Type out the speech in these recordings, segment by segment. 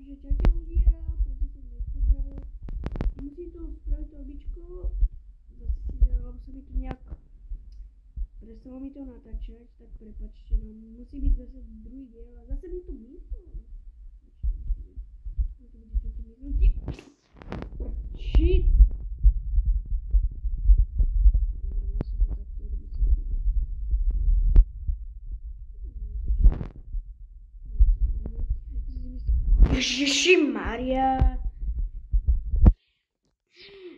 Takže čaute ľudia, preto som nepozdravil. Musím to spraviť to običko, zase si lebo sa mi to nejak prestalo mi to natáčať, tak prepáčte, no musí byť zase druhý diel a zase mi to myslel. Shit! Ježišimaria.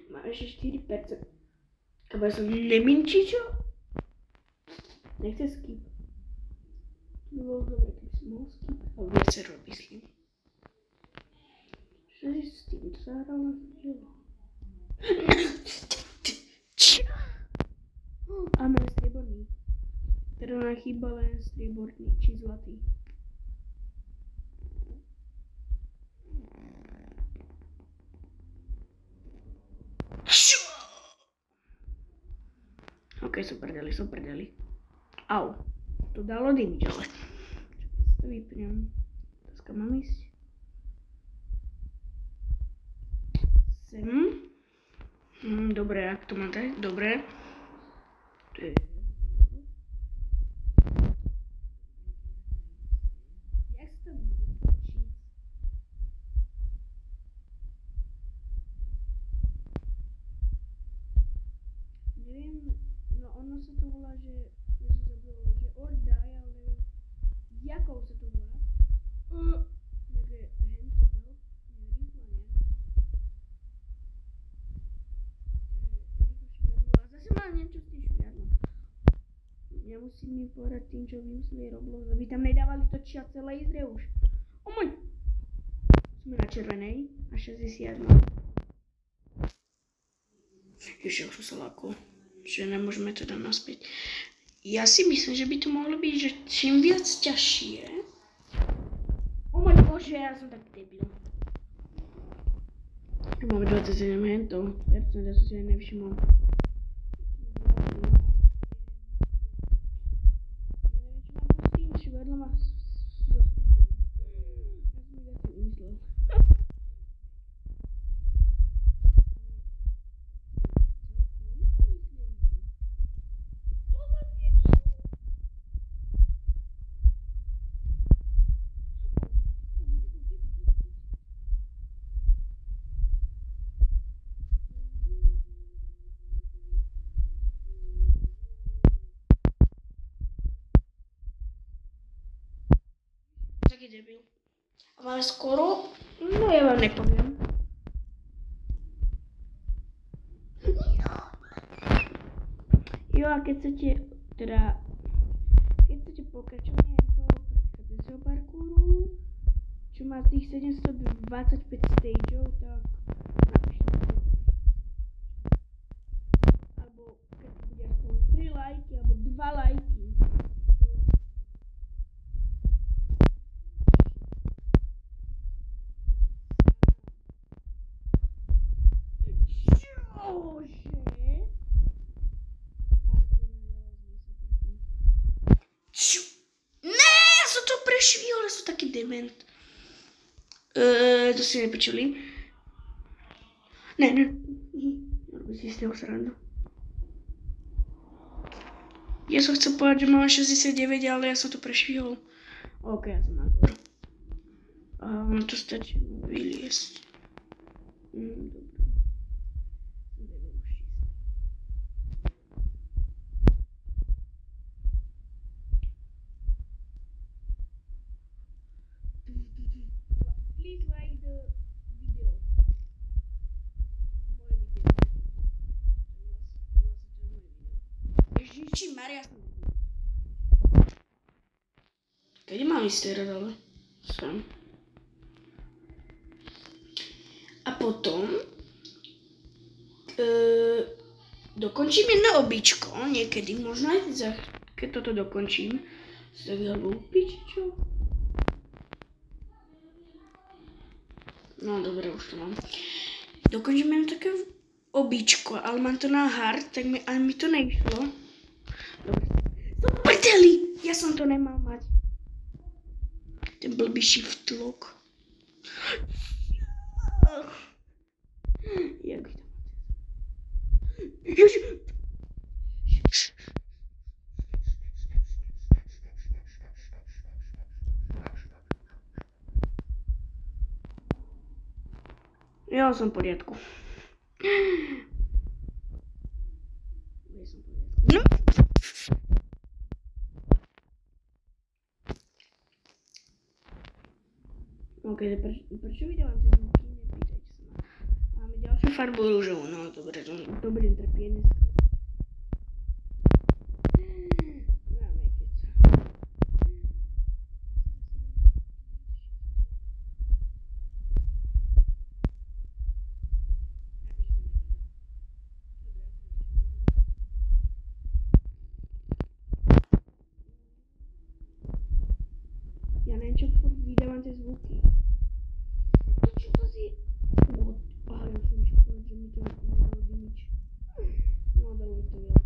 Mám ešte 4%. Abo ja som neminčí, čo? Nechce skip. To bolo dobre, keby som mohol skip. Ale viacero myslím. Čo si s tým zahral na dielo? A máme strieborný. Teda nám chýba len strieborný či zlatý. Ok, som prdeli. Au, to dalo dymiť, ale čakaj, si to vypnem. Dneska mám ísť. Sem. Dobre, ak to mám dať? Dobre. To je... Jak sa to vytočí? Neviem, no ono sa to volá, že ja som zabudol, že or die, ale neviem, jakou sa to volá. Nejaké hento bel, rýchlo, nie? Rýchlo šviadlo, a zase má niečo s tým šviadlom. Nemusím mi povedať tým, čo vymyslí Roblox, aby tam nedávali točia celé Izre už. O môj! Sme na červenej a 60. Ježiš, ako som sa lákol. Že nemôžeme to dať naspäť. Ja si myslím, že by to mohlo byť, že čím viac ťažšie. O môj bože, ja som tak debil. Máme 27 hentov, percent, ja som si aj nevšimol. Ja neviem, čo mám s tým švedlom a so speedom. Ja som mi viac vymyslel. Taký debil. A máme skoro, no ja vám nepoviem. Jo, a keď chcete, teda, keď chcete pokračovanie toho predchádzajúceho parkouru, čo má tých 725 stageov, tak napíšte. Alebo keď bude aspoň 3 lajky, alebo 2 lajky. Ale sú taký dement. To si nepočuli. Ne. Robím si z toho srandu. Ja som chcel povedať, že mám 69, ale ja som to prešvihol. Ok, ja som nagor. Ono to stačí vyliesť. Dobre. Please like the video. Moje video. Ježišimaria. Kedy mám ísť teraz, ale? Sem. A potom dokončím jedno običko, niekedy, možno aj keď toto dokončím, sa tak zalúpiť, čo? No dobre, už to mám. Dokončím jedno také običko, ale mám to na hard, tak mi to nešlo. Dobre. Som prdeli! Ja som to nemal mať. Ten blbý shift lock. Jak to? Ježi. Jo, jsem v poriadku. No. OK, prečo vydávám tie zvuky? Nepýtajte sa ma. Máme ďalšiu farbu rúžovú, no dobre, to budem trpieť dneska. Máme keca. Ja neviem, čo furt vydávam tie zvuky. Čo to si? Aha, ja som ešte povedať, že mi to nedalo dymič. No, dalo mi to veľké.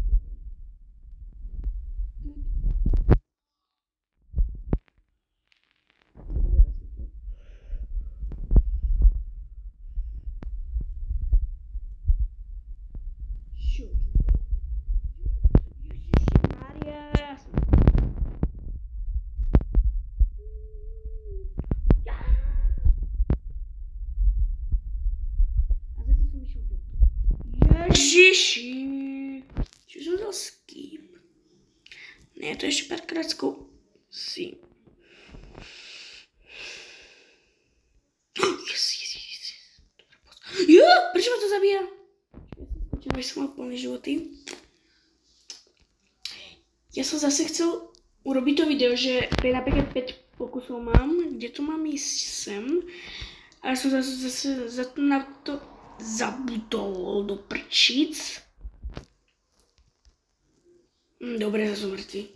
Čo? Ježišimária, ja som... Ježiši, čo som dal s kým? Ne, to ešte párkrát skúsim. Yes. Jo, prečo ma to zabíja? Počúvaj, som mal plné životy. Ja som zase chcel urobiť to video, že napríklad 5 pokusov mám, kde tu mám ísť sem. A ja som zase na to zabudol do prčíc. Dobre, ja som mŕtvy.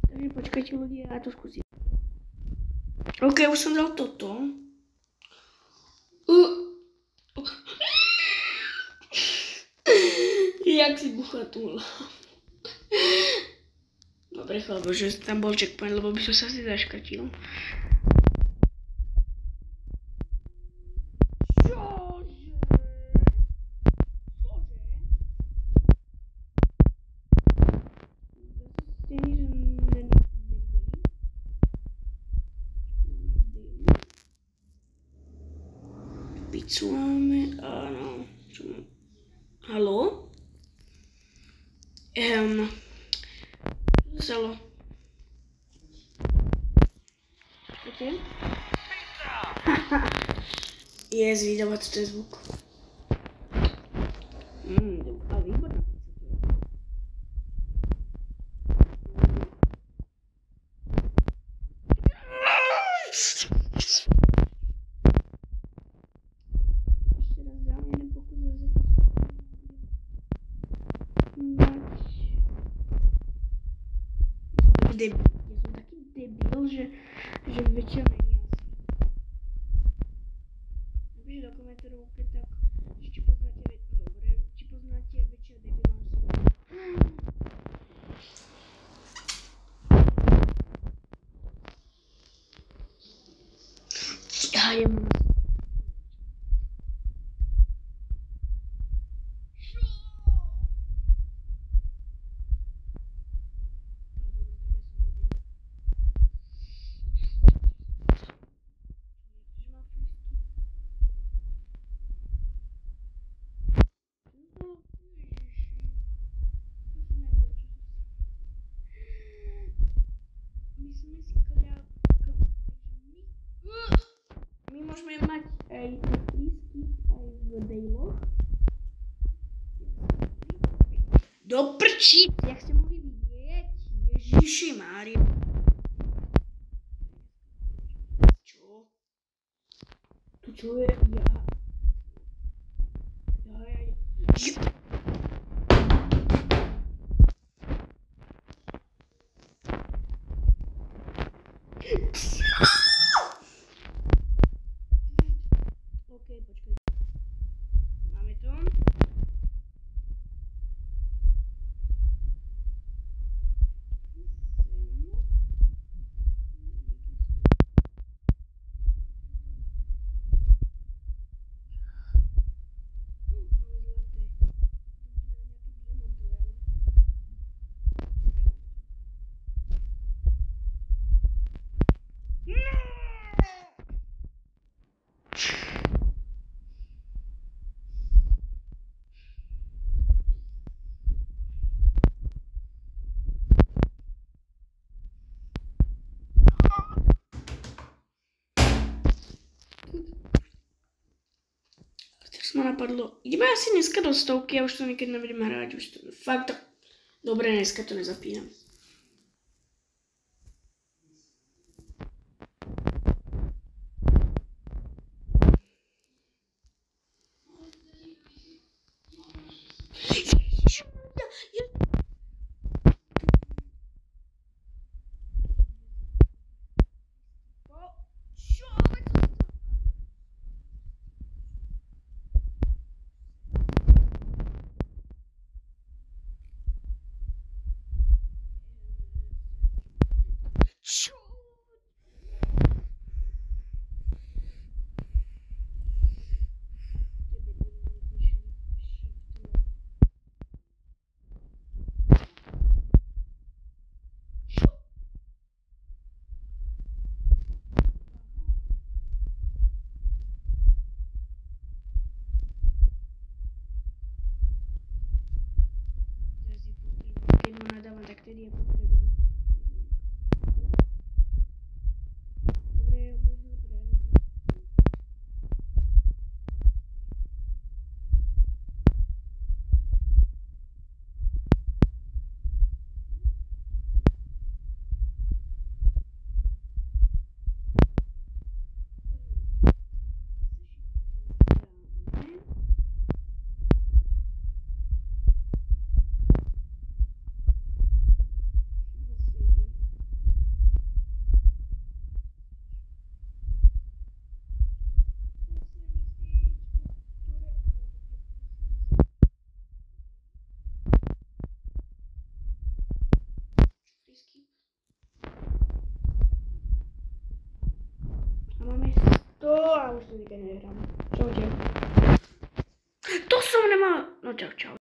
Takže počkajte ľudia, ja to skúsim. OK, už som dal toto. Jak si buchatula. Dobre, chlebo, že tam bol checkpoint, lebo by som sa asi zaškatil. Čože? Zase ste nič nevideli. Pizzu máme, áno. Haló? Zelo. Počkajte. Yes, vydávať ten zvuk. A výborná pizza. Ešte raz dám jeden pokus a zase ja som taký debil, že väčšia není asi. Napíšte do komentárov, keď tak, či poznáte, dobre, či poznáte väčšia debila som. Aha, ja mám môžeme mať aj lístky aj v dejloch. Do prčí! Jak ste mohli vidieť? Ježišimária. Čo? Tu čo je? OK, OK, počkej. Máme to. Teraz ma napadlo, ideme asi dneska do stovky a už to nikdy nebudeme hrať, už to fakt dobre, dneska to nezapínam. Tak tedy je potrebný. Dobre, možno to prejavím. A máme 100 a už to nikdy nehrám. Čau, čau. To som nemal. No čau, čau.